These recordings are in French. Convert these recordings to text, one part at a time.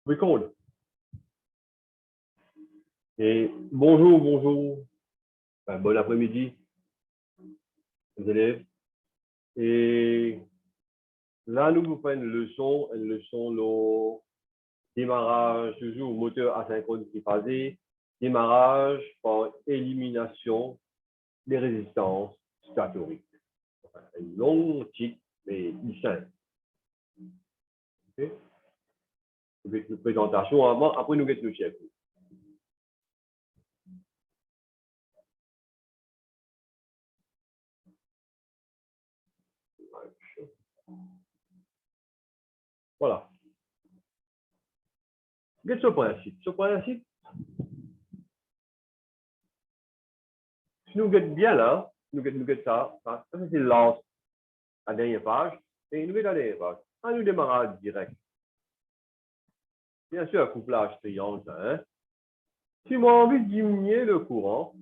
Record. Et bonjour. Enfin, bon après-midi, les élèves. Et là, nous vous faisons une leçon le démarrage, toujours moteur asynchrone triphasé, démarrage par élimination des résistances statoriques. Enfin, un long titre, mais simple. Okay? Nous avons une présentation avant, après nous avons le chef. Voilà. Qu'est-ce que ce principe, si nous guettons bien là, nous guettons ça, c'est l'autre à la dernière page, et nous guettons à la dernière page. Un nous démarrage direct. Bien sûr, un couplage triangle. Hein? Si moi j'ai envie de diminuer le courant,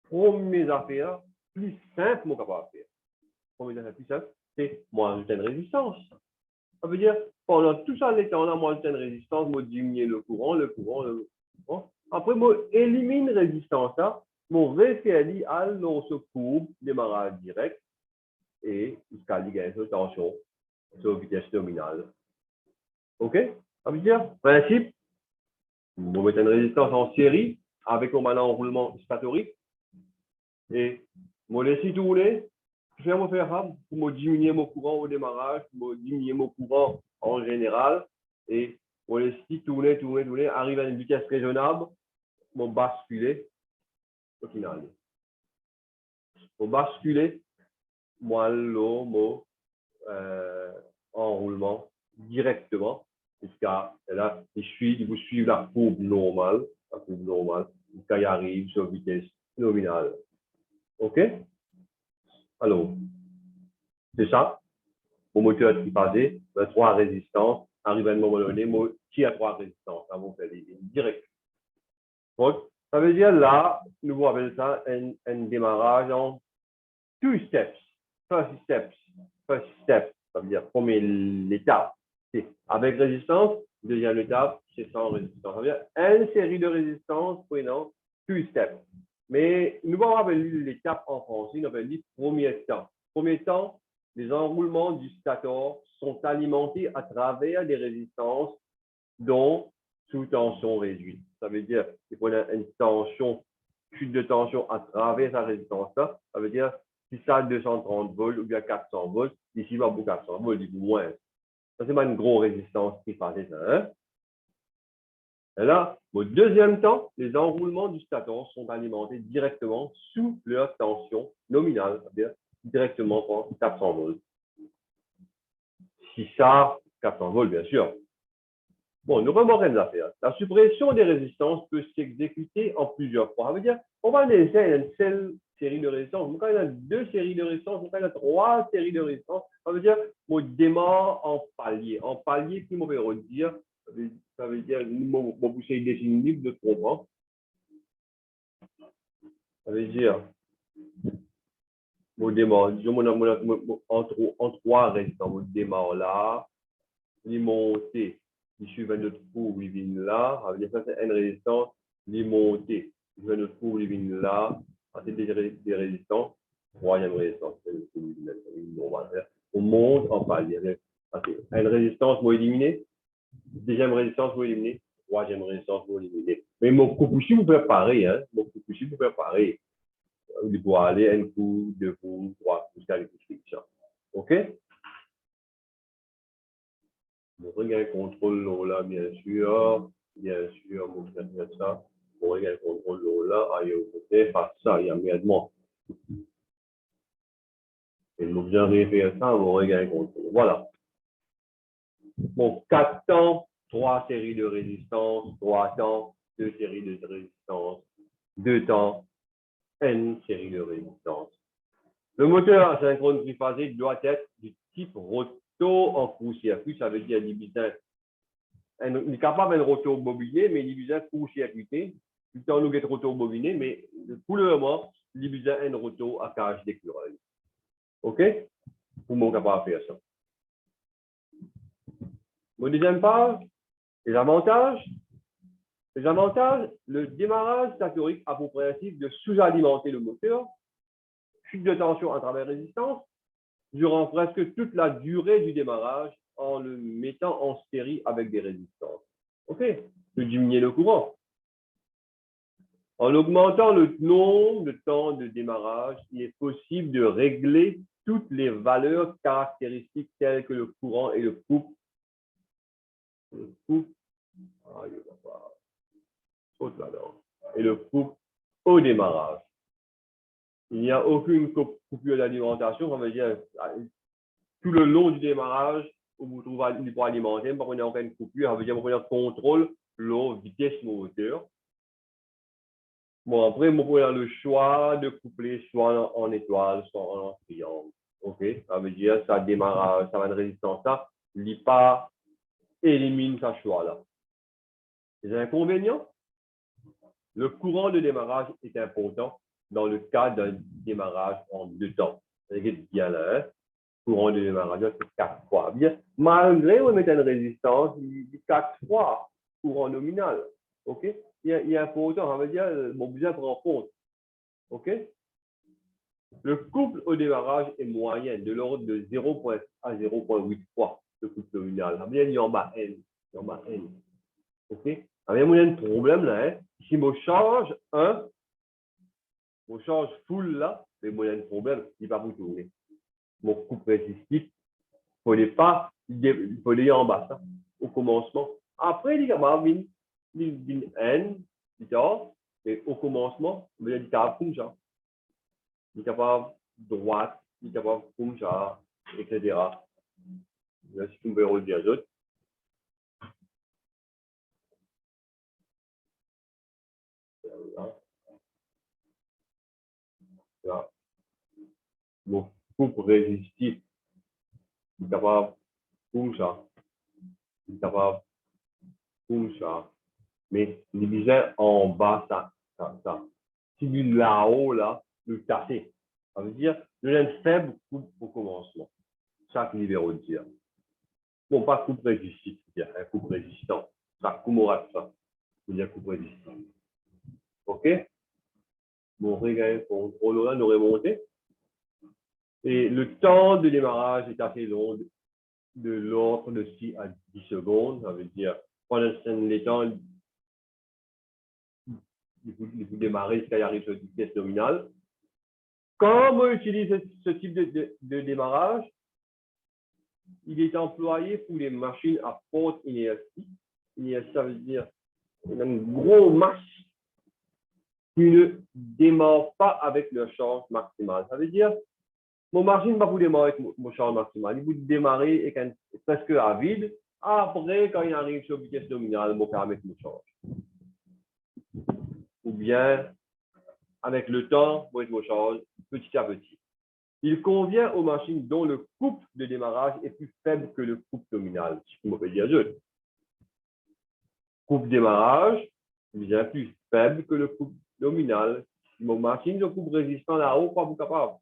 pour mes affaires, plus simple, mon capable de faire. Pour mes affaires plus simple, c'est moins ajouter une résistance. Ça veut dire, pendant tout ça, l'état, on a moins ajouter une résistance, moi diminuer le courant. Après, moi élimine résistance, là, mon référé à l'on se courbe, démarrage direct, et jusqu'à l'égal de tension sur vitesse nominale. OK? Ça veut dire, principe, on met une résistance en série avec un enroulement statorique et je laisse tourner. Je vais me faire pour diminuer mon courant au démarrage, pour diminuer mon courant en général et on laisse tourner, arrive à une vitesse raisonnable, pour basculer au final. Pour basculer, moi, l'eau, enroulement directement jusqu'à là, il vous suivre la courbe normale, jusqu'à y arrive sur vitesse nominale. OK? Alors, c'est ça. Mon moteur triphasé, trois résistances, arrive à un moment donné, qui a trois résistances, ça vous fait direct. Donc, ça veut dire là, nous appelons ça un démarrage en two steps. First step. Ça veut dire première étape, c'est avec résistance. Deuxième étape, c'est sans résistance. Ça veut dire une série de résistances prenant two steps. Mais nous allons appeler l'étape en français, nous appelons premier temps. Premier temps, les enroulements du stator sont alimentés à travers des résistances dont sous tension réduite. Ça veut dire qu'il faut une tension, chute de tension à travers sa résistance-là. Ça veut dire si ça a 230 volts ou bien 400 volts, ici, il va pour 400 volts, il moins. Ça, c'est pas une grosse résistance qui fait ça. Hein? Et là, au deuxième temps, les enroulements du stator sont alimentés directement sous leur tension nominale, c'est-à-dire directement par 400 volts. Si ça, 400 volts, bien sûr. Bon, nous remarquons les affaires. La suppression des résistances peut s'exécuter en plusieurs fois. Ça veut dire, on va laisser une seule série de résistances. Quand il y a deux séries de résistances, quand il y a trois séries de résistances, ça veut dire qu'on démarre en palier. En palier, qui m'en veut redire, ça veut dire, mon boucher définitif de comprendre. Ça veut dire, on démarre, en trois résistances, on démarre là, on monte. Il suit un autre cours, il vient là. Ça veut dire que c'est une résistance, il monte. Il suit un autre cours, il vient là. C'est des résistances. Troisième résistance, c'est normal. On monte en palier. Une résistance, vous éliminer. Deuxième résistance, vous éliminer. Troisième résistance, vous éliminer. Mais mon Kokushi, vous pouvez pareil. Hein? Mon Kokushi, vous pouvez pareil. Vous pouvez aller un coup, deux coups, trois coups, jusqu'à l'explication. OK? On regarde le contrôle là, bien sûr, on regarde ça. On regarde le contrôle là, aïe, on faire ça, il y a immédiatement. Et nous bien faire ça, on regarde le contrôle. Voilà. Bon, 4 temps, 3 séries de résistance, 3 temps, 2 séries de résistance, 2 temps, N série de résistance. Le moteur asynchrone triphasé doit être du type roto en court-circuit, ça veut dire divisé. Il est capable de roto-bobiner, mais il est court-circuité. Tout le temps, nous avons roto-bobiné, mais pour le moment, il est un roto à cage d'écureuil. OK? Pour mon capable de faire ça. Mon deuxième page, Les avantages? Les avantages, le démarrage théorique a pour principe de sous-alimenter le moteur, chute de tension à travers résistance, durant presque toute la durée du démarrage en le mettant en série avec des résistances. OK? De diminuer le courant. En augmentant le nombre de temps de démarrage, il est possible de régler toutes les valeurs caractéristiques telles que le courant et le couple. Et le couple au démarrage. Il n'y a aucune coupure d'alimentation, ça veut dire tout le long du démarrage, où vous trouvez une pour alimenter, par contre, aucune coupure, ça veut dire qu'on contrôle la vitesse moteur. Bon, après, vous pouvez avoir le choix de coupler soit en étoile, soit en triangle. OK? Ça veut dire ça démarrage, ça va de résistance là, l'IPA élimine ce choix-là. Les inconvénients? Le courant de démarrage est important dans le cas d'un démarrage en 2 temps. Regardez bien là, hein? Courant de démarrage, c'est 4 fois. Bien, malgré qu'on mette une résistance, il dit 4 fois courant nominal. OK? Il est important, ça veut dire, mon besoin prend en compte. OK? Le couple au démarrage est moyen, de l'ordre de 0 à 0,8 fois le couple nominal. Ça veut dire qu'il y en bas N. Il y en bas N. OK? Alors, il y a un problème là. Hein? Si je charge 1, je charge full là, mais il y a un problème, il ne va pas vous tourner. Mon couple résistif, il faut aller en bas, ça, au commencement. Après, il y a une N, mais au commencement, il y a des capables comme ça. Il est capable droite, il est capable comme ça, etc. Là, si vous pouvez le dire d'autres. Là. Mon couple résistif, il est capable comme ça. Il est capable comme ça. Mais il disait en bas, ça. Si du là-haut, là, le casser. Ça veut dire, je donne faible coupe au commencement. Chaque niveau de dire. Bon, pas coupe résistif, c'est-à-dire un coupe résistant. Ça, comme on a ça. C'est-à-dire coupe résistant. OK? Mon régal contrôle là nous remonter. Et le temps de démarrage est assez long, de l'ordre de 6 à 10 secondes. Ça veut dire, pendant les temps, il faut démarrer jusqu'à y arriver sur une vitesse nominale. Quand on utilise ce type de démarrage, il est employé pour les machines à forte inertie. Inertie, ça veut dire une grosse masse qui ne démarre pas avec leur charge maximale. Ça veut dire, mon machine ne va pas vous démarrer avec mon charge maximale. Il vous démarrer presque à vide. Après, quand il arrive sur vitesse nominale, il va mettre mon charge. Ou bien, avec le temps, vous mettre mon charge petit à petit. Il convient aux machines dont le couple de démarrage est plus faible que le couple nominal. Si vous m'avez dit à deux. Couple démarrage bien plus faible que le couple nominal. Si mon machine de couple résistant là-haut, pas vous capable.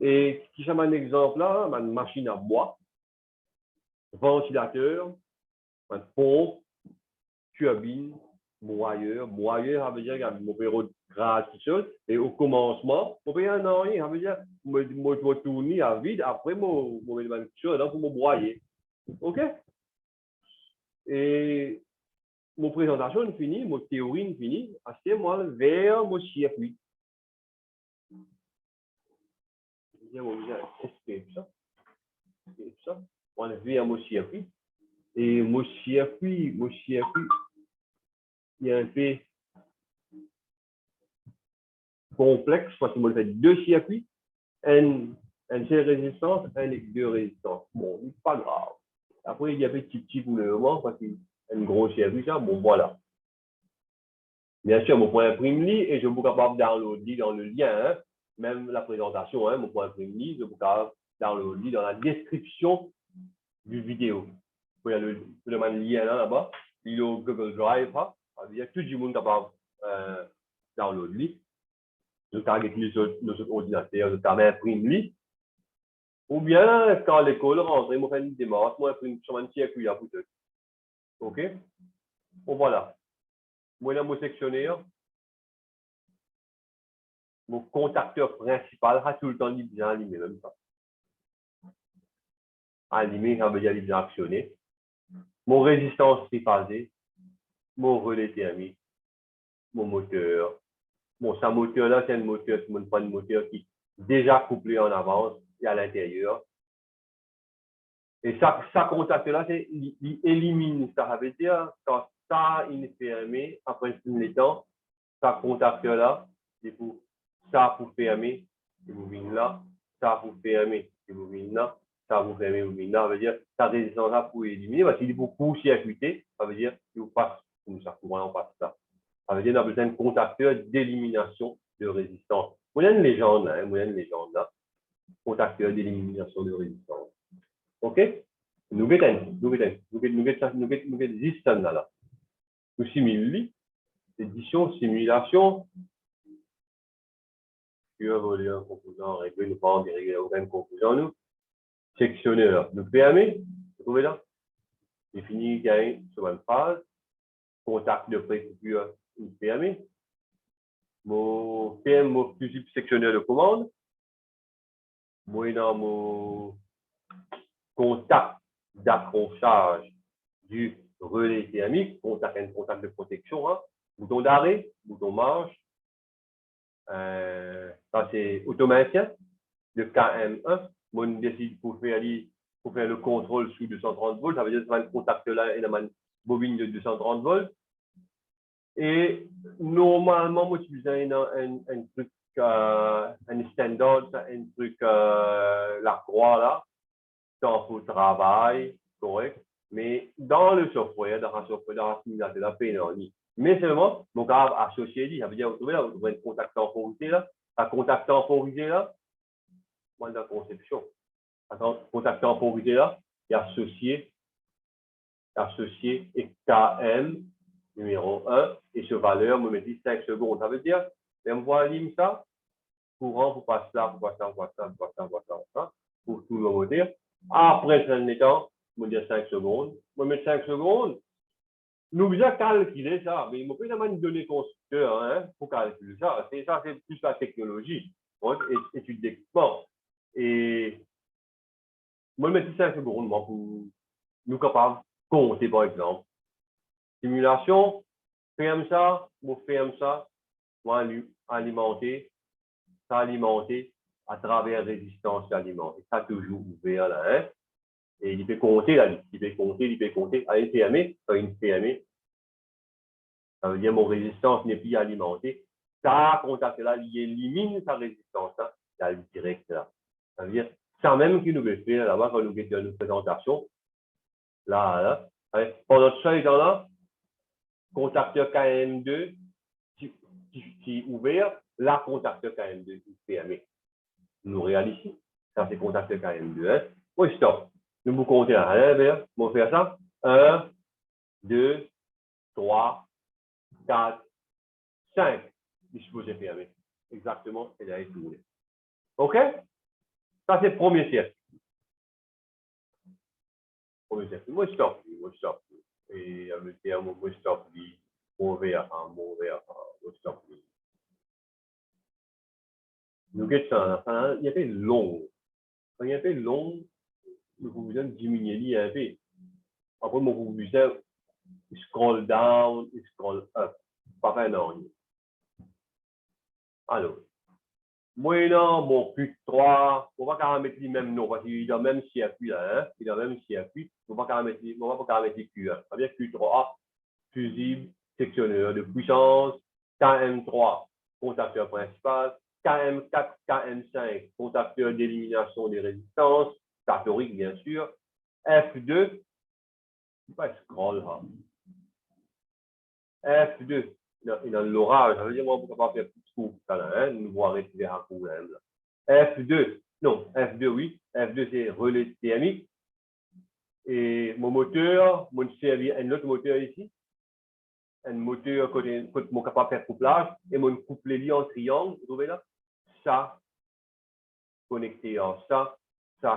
Et si j'ai un exemple là, ma machine à bois, ventilateur, une pompe, turbine, broyeur. Broyeur, ça veut dire qu'il y a mon période de grâce, tout seul. Et au commencement, on peut y aller en rien. Ça veut dire que je vais tourner à vide. Après, je vais mettre quelque chose pour me broyer. OK? Et mon présentation est finie, mon théorie est finie. C'est moi vers mon circuit. Je vais ça. On va vers mon circuit. Et mon circuit, il y a un peu complexe parce que moi, je fais 2 circuits, une seule résistance, un avec 2 résistances. Bon, c'est pas grave. Après, il y a un petit pour le moment parce qu'il y a un gros circuit, ça. Bon, voilà. Bien sûr, mon point imprime-li et je suis capable de downloader dans le lien, hein, même la présentation, hein, mon point imprime-li, je suis capable de downloader dans la description du vidéo. Il y a le lien là-bas, il y a Google Drive, hein, il y a tout le monde capable de downloader. Je peux utiliser notre ordinateur, je peux imprimer. Ou bien, quand l'école rentre, je fais une démarche, moi, j'imprime sur un circuit à côté. OK? Bon, voilà. Moi, dans mon sectionnaire, mon contacteur principal a tout le temps dit bien allumé, même pas. Allumé, ça veut dire bien actionné. Mon résistance triphasée, mon relais thermique, mon moteur. Bon, ce moteur-là, c'est un moteur, pas un moteur qui est déjà couplé en avance et à l'intérieur. Et ça contact-là, il élimine ça. Ça veut dire, quand ça est fermé, après le temps, ça contact-là, c'est pour ça pour fermer, c'est bobine là, ça pour fermer, c'est bobine là, ça pour fermer, bobine là. Ça veut dire, sa résistance là pour éliminer, parce qu'il est pour court-circuiter, ça veut dire qu'il passe, comme ça, courant, on passe ça. Ça veut dire qu'on a besoin de contacteur d'élimination de résistance. Vous avez une légende là, contacteur d'élimination de résistance. OK? Nous existons là. Nous simulons, édition, simulation, voler un composant, régler, nous pas régler aucun composant, nous. Sectionneur, nous fermer, vous trouvez là? Définir gain sur une phase, contact de précoupure, nous fermer. Mon PM, mon fusible sectionneur de commande. Moi, dans mon contact d'accrochage du relais thermique, contact de protection, hein, bouton d'arrêt, bouton marche. Ça, c'est automaticien, le KM1. Moi, on décide pour faire le contrôle sous 230 volts. Ça veut dire que le contact là est une bobine de 230 volts. Et normalement, moi, j'utilise un truc, un standard, un truc, la croix là, temps pour travail, correct. Mais dans le software, dans la simulation, la pénalité. Mais seulement, mon cas associé, ça veut dire, vous trouvez là, vous trouvez un contact temporisé là, un contact temporisé là, moi, dans la conception. Un contact temporisé là, est associé et KM numéro 1, et ce valeur me dit 5 secondes. Ça veut dire, on voit ligne ça, courant, vous passez là, vous passez ça, pour tout le moteur. Après, c'est un temps, je me dis 5 secondes. Je me mets 5 secondes. Nous avons calculé ça, mais il ne faut pas une donnée constructeur hein, pour calculer ça. C'est plus la technologie, étude d'équipement. Et moi, je mets 5 secondes moi, pour nous capables de compter, par exemple. Simulation, ferme ça, vous ferme ça, moi, alimenter, ça alimenter à travers résistance alimentée. Ça toujours ouvert là, hein. Et il peut compter là, il peut compter. À une PME, ça veut dire mon résistance n'est plus alimentée. Ça, contact là, il élimine sa résistance, hein, là, direct là. Ça veut dire, ça même qu'il nous veut faire là-bas quand nous faisons une présentation, là, pendant ce temps-là, contacteur KM2 qui est ouvert, là, contacteur KM2 qui est fermé. Nous réalisons. Ça, c'est contacteur KM2. Hein. Oui, stop. Nous vous comptez là. Allez, on va faire ça. 1, 2, 3, 4, 5. Disposé fermé. Exactement. Et là, il tourne. OK? Ça, c'est le premier cercle. Moi, stop. Et le terme, moi, stop. Mauvais, stop. Nous, ça, il y avait long. Quand il y avait long, nous pouvons diminuer un peu. Après, nous pouvons scroll down et scroll up. Pas faire non. Alors, moi, non, bon, Q3, on va quand même mettre les mêmes noms, parce qu'il a le même circuit là, hein? Il a le même circuit, on va quand même mettre Q1. Ça veut dire Q3, fusible, sectionneur de puissance, KM3, contacteur principal, KM4, KM5, contacteur d'élimination des résistances, cathodique bien sûr, F2, je pas scroll là. F2, il a l'orage, ça veut dire moi, on ne peut pas faire plus de coups, hein, nous voir arrêter un problème. F2, non, F2, oui, F2 c'est relais thermique. Et mon moteur, mon servir un autre moteur ici, un moteur côté mon capable de faire couplage, et mon couplé en triangle, vous trouvez là? Ça, connecté en ça,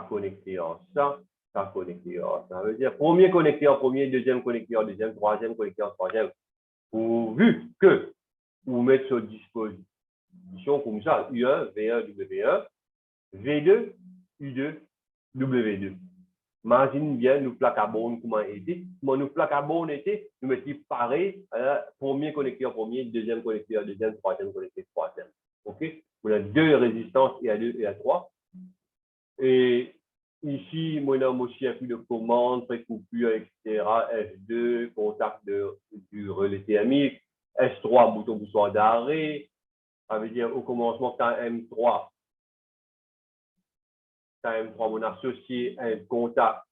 connecté en ça, Ça connecteur. Ça veut dire premier connecteur, premier, deuxième connecteur, deuxième, troisième connecteur, troisième. Pourvu que vous mettez sur disposition comme ça, U1, V1, W1, V2, U2, W2. Imagine bien, nous plaques à bon comment était. Comment nous plaques à bon était, nous mettons pareil, premier connecteur, premier, deuxième connecteur, deuxième, troisième connecteur, troisième. OK? On a deux résistances, EA2 et EA3. Et ici, moi, on a aussi un peu de commande, pré-coupure, etc. F2, contact du relais thermique. S3, bouton poussoir d'arrêt. Ça veut dire au commencement, tu as M3. Tu as M3, mon associé, un contact,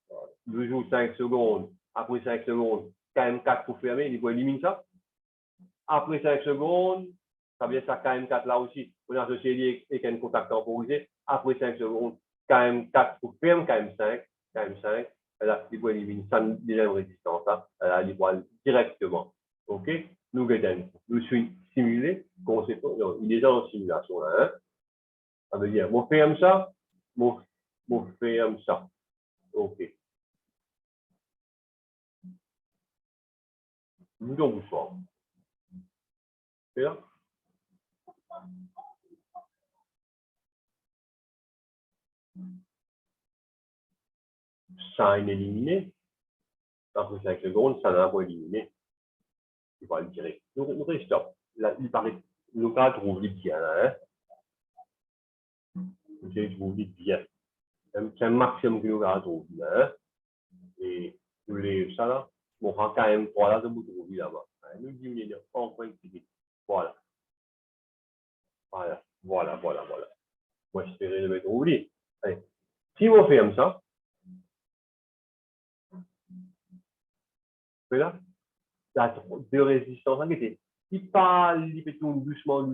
toujours 5 secondes. Après 5 secondes, KM4 pour fermer, il faut éliminer ça. Après 5 secondes, ça veut dire ça KM4 là aussi. On a associé avec un contact temporisé. Après 5 secondes, KM4 pour fermer, KM5, là, il faut éliminer ça, déjà une résistance, là, il faut aller directement. OK? Nous simulé, il est déjà en simulation là. Hein? Ça veut dire, on ferme ça, on ferme ça. OK. Bouton poussoir. C'est là? Ça est éliminé. Après 5 secondes, ça n'a pas éliminé. Il va le tirer. Nous restons. Là, il paraît, nous pas trouver bien là. Hein? J'ai trouvé bien. C'est un maximum que nous avons trouvé là. Et nous lève ça là. On prend quand même 3 là, de vous trouver là-bas. Nous diminuons encore un petit peu. Voilà. Voilà. Moi, j'espère le mettre au lit. Si on ferme ça, là, la deux résistances, il parle, il fait tout doucement.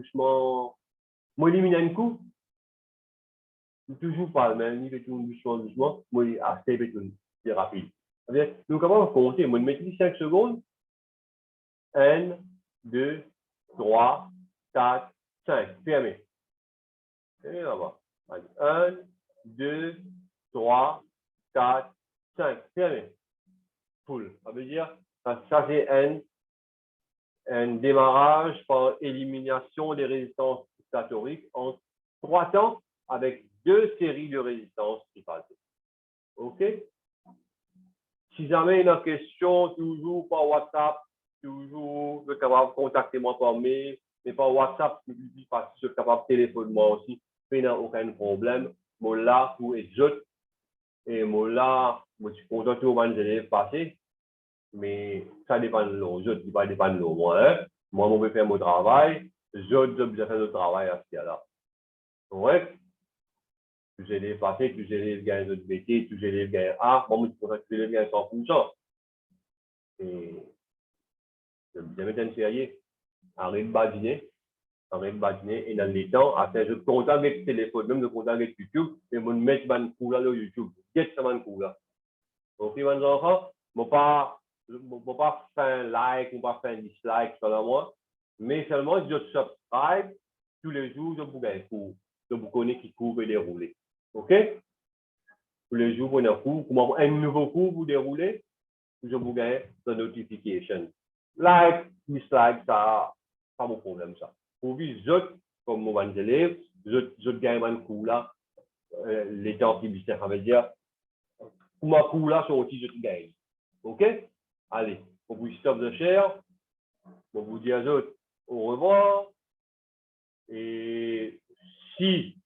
Moi, il élimine un coup, toujours pas le même, il fait tout doucement. Moi, il assez c'est rapide. Donc, comment on va compter? Moi, je mets 5 secondes. 1, 2, 3, 4, 5. Fermé. Fermé là-bas. 1, 2, 3, 4, 5. Fermé. Full. Ça veut dire, ça c'est un démarrage par élimination des résistances statoriques en 3 temps avec 2 séries de résistances triphasées. OK? Si jamais il y a une question, toujours par WhatsApp, toujours, vous êtes capable de contacter moi par mail, mais par WhatsApp, parce que je suis capable de téléphoner moi aussi, il n'y a aucun problème. Moi là, pour être et moi là, je suis content que vous allez passer, mais ça dépend de l'autre, ça dépend de moi. Hein? Moi, je vais faire mon travail, je dois faire le travail à ce cas-là. Correct? Tous les élèves passés, tous les élèves gagnent de BT, tous les élèves gagnent A, moi, je pourrais tous les élèves gagnent 100%. Et je vais mettre un sérieux, arrête de badiner, et dans les temps, après, je contacte avec le téléphone, même je contacte avec YouTube, et je vais mettre un coup là sur YouTube. Get ça, un coup là. Ok, mes enfants, je ne vais pas faire un like, je ne vais pas faire un dislike sur moi, mais seulement je subscribe tous les jours, je vous gagne un cours. Je vous connais qui court et dérouler. OK? Tous les jours, vous avez un cours. Comment un nouveau cours vous déroulez, je vous gagne la notification. Like, dislike, ça, pas mon problème, ça. Pour vous, comme mon élève, je gagne un cours là, les gens qui disent, ça veut dire, pour ma cours là, sur aussi, je gagne. OK? Allez, pour vous stop de share, pour vous dire au revoir. Et si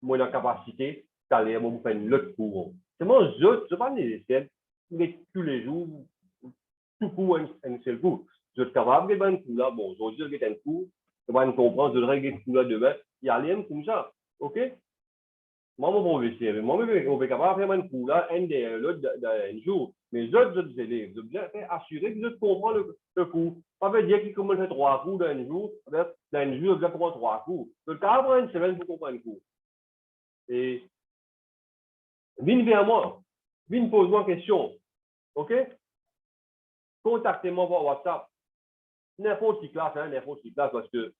moi, la capacité, d'aller vous faire une autre cours. C'est moi, je ne pas nécessaire, mais tous les jours, tout cours, un seul cours. Je suis capable de faire un cours là, bon, aujourd'hui, je vais un cours, je vais comprendre, je vais régler un cours là demain, il y a rien comme ça. OK? Moi, mon professeur, moi, on est capable de faire un cours là, un derrière l'autre d'un jour. Mais les autres élèves, je dois assurer que je comprends le cours. Ça veut dire qu'ils commencent à faire 3 cours dans un jour, dans un jour, je dois comprendre 3 cours. Je dois avoir une semaine pour comprendre un cours. Et viens vers moi, viens pose-moi une question. OK? Contactez-moi par WhatsApp. N'importe qui classe, parce que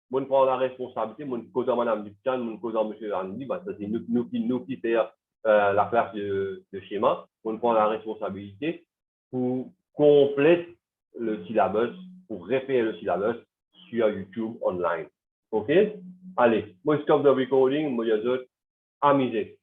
moi, je prends la responsabilité, moi, je cause à Mme Dupchan, moi, je cause à M. Andy, c'est nous qui faisons la classe de schéma, on prend la responsabilité pour compléter le syllabus, pour refaire le syllabus sur YouTube online. OK? Allez, moi, stop the recording, moi, je amusez.